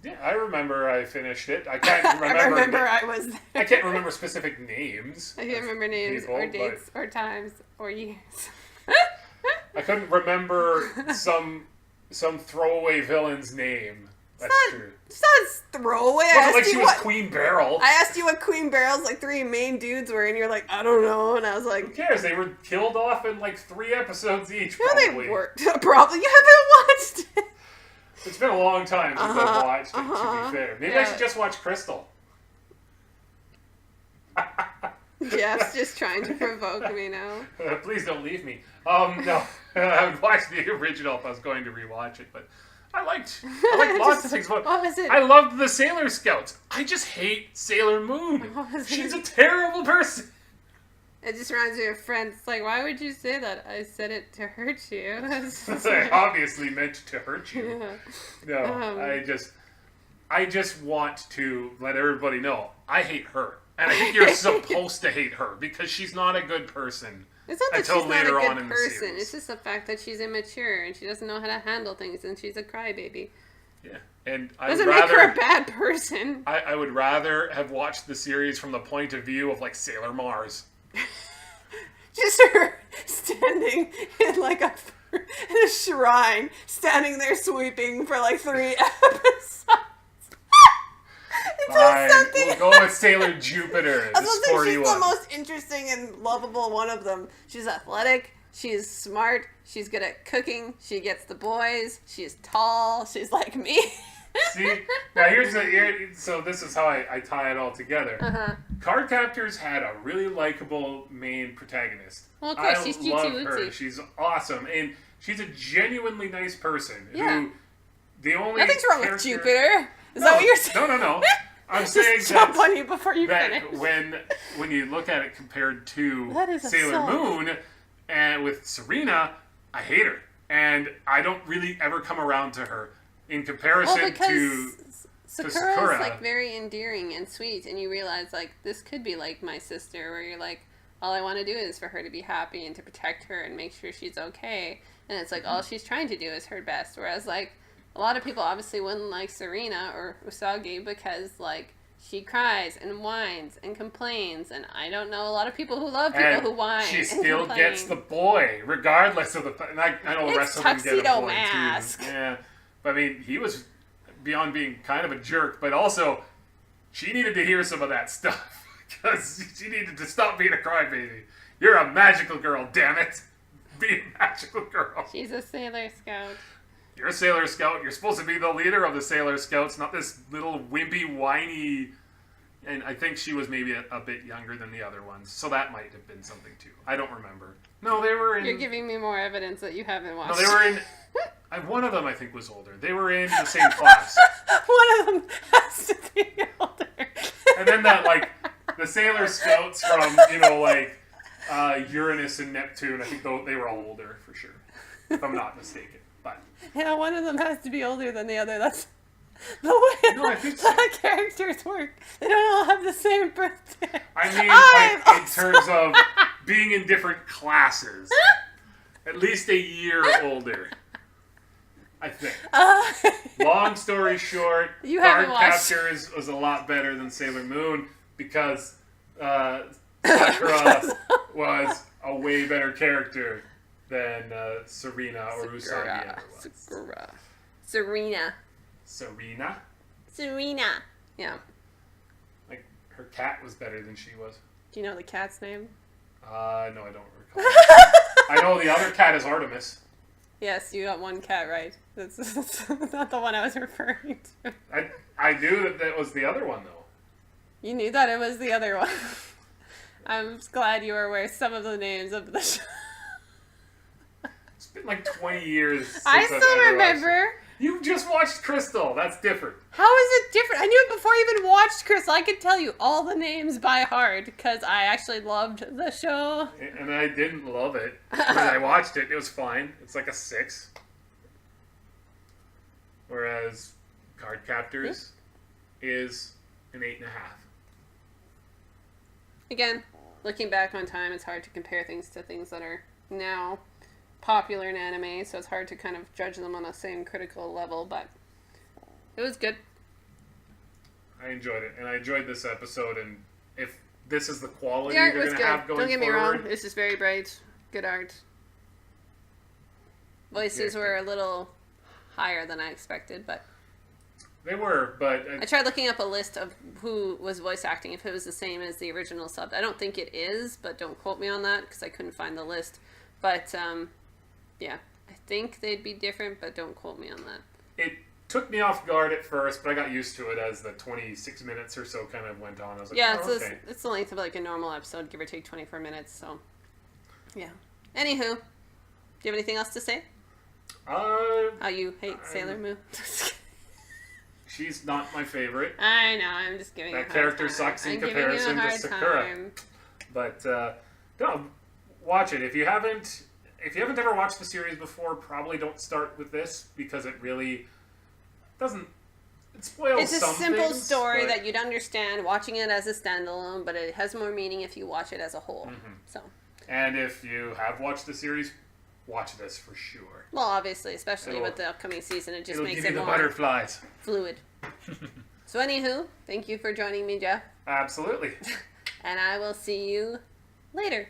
Yeah, I remember I finished it. I can't remember. I remember I was there. I can't remember specific names. I can't remember names or dates or times or years. I couldn't remember some throwaway villain's name. That's true. It's not throwaway. It wasn't like she was Queen Beryl. I asked you what Queen Beryl's like 3 main dudes were, and you're like, I don't know. And I was like, who cares? They were killed off in like 3 episodes each. No, they weren't. Probably you haven't watched it. It's been a long time since I've watched it, to be fair. Maybe I should just watch Crystal. Jeff's just trying to provoke me now. Please don't leave me. No, I haven't watched the original if I was going to rewatch it, but I liked lots of things. What was it? I loved the Sailor Scouts. I just hate Sailor Moon. She's a terrible person. It just reminds me of Friends. It's like, why would you say that? I said it to hurt you. I obviously meant to hurt you. Yeah. No, I just want to let everybody know I hate her. And I think you're supposed to hate her because she's not a good person. It's not that until she's not a later on good in the person. series. It's just the fact that she's immature and she doesn't know how to handle things and she's a crybaby. Yeah, and Doesn't make her a bad person. I would rather have watched the series from the point of view of like Sailor Mars. Just her standing in like in a shrine, standing there sweeping for like 3 episodes. Fine, we'll go with Sailor Jupiter. I was the think she's the most interesting and lovable one of them. She's athletic. She's smart. She's good at cooking. She gets the boys. She's tall. She's like me. See, now so this is how I tie it all together. Cardcaptors had a really likable main protagonist. Well, of course, she's love Chi-Chi her. Wootsy. She's awesome, and she's a genuinely nice person. Yeah. Who the only Nothing's wrong with Jupiter. Is that what you're saying? No. I'm saying Just jump on you before you that finish. when you look at it compared to That is Sailor assault. Moon and with Serena, I hate her, and I don't really ever come around to her in comparison to Sakura is like very endearing and sweet, and you realize like this could be like my sister, where you're like, all I want to do is for her to be happy and to protect her and make sure she's okay, and it's like all she's trying to do is her best. Whereas like a lot of people obviously wouldn't like Serena or Usagi because like she cries and whines and complains, and I don't know a lot of people who love people who whine. She and still complain. gets the boy, regardless of the. And I know the rest of them get a Tuxedo boy Mask. too. Yeah, but I mean, he was beyond being kind of a jerk, but also she needed to hear some of that stuff because she needed to stop being a crybaby. You're a magical girl, damn it! Be a magical girl. She's a Sailor Scout. You're a Sailor Scout. You're supposed to be the leader of the Sailor Scouts, not this little wimpy, whiny. And I think she was maybe a bit younger than the other ones, so that might have been something too. I don't remember. No, they were in. You're giving me more evidence that you haven't watched. No, they were in. One of them I think was older. They were in the same class. One of them has to be older. And then that like the Sailor Scouts from Uranus and Neptune. I think they were all older for sure, if I'm not mistaken. But yeah, one of them has to be older than the other. That's the way I think so. the characters work. They don't all have the same birthday. I mean, in terms of being in different classes, at least a year older. I think. Long story short, Cardcaptor was a lot better than Sailor Moon because Sakura was a way better character than Serena or Usagi ever was. Serena. Yeah. Like, her cat was better than she was. Do you know the cat's name? No, I don't recall. I know the other cat is Artemis. Yes, you got one cat right. That's not the one I was referring to. I knew that was the other one, though. You knew that it was the other one. I'm glad you were aware of some of the names of the show. It's been like 20 years since I I've still ever remember. watched it. You just watched Crystal. That's different. How is it different? I knew it before I even watched Crystal. I could tell you all the names by heart because I actually loved the show. And I didn't love it. When I watched it, it was fine. It's like a 6. Whereas Cardcaptors is an 8.5. Again, looking back on time, it's hard to compare things to things that are now popular in anime, so it's hard to kind of judge them on the same critical level, but it was good. I enjoyed it, and I enjoyed this episode, and if this is the quality The art they're was going to good. have going Don't get me forward, wrong, it's just very bright. Good art. Voices were a little higher than I expected, but they were, but I tried looking up a list of who was voice acting, if it was the same as the original sub. I don't think it is, but don't quote me on that, because I couldn't find the list. But, yeah, I think they'd be different, but don't quote me on that. it took me off guard at first, but I got used to it as the 26 minutes or so kind of went on. I was like, Yeah, it's the length of like a normal episode, give or take 24 minutes, so, yeah. Anywho, do you have anything else to say? How you hate Sailor Moon? She's not my favorite. I know, I'm just giving you a hard time. That character sucks in comparison to Sakura. Time. But, no, watch it. If you haven't ever watched the series before, probably don't start with this because it really doesn't It spoils It's a some simple things, story but- that you'd understand watching it as a standalone, but it has more meaning if you watch it as a whole. So, And if you have watched the series, watch this for sure. well, obviously, especially It'll- with the upcoming season, it just It'll makes give it you the more butterflies. fluid. So, anywho, thank you for joining me, Jeff, Absolutely. and I will see you later.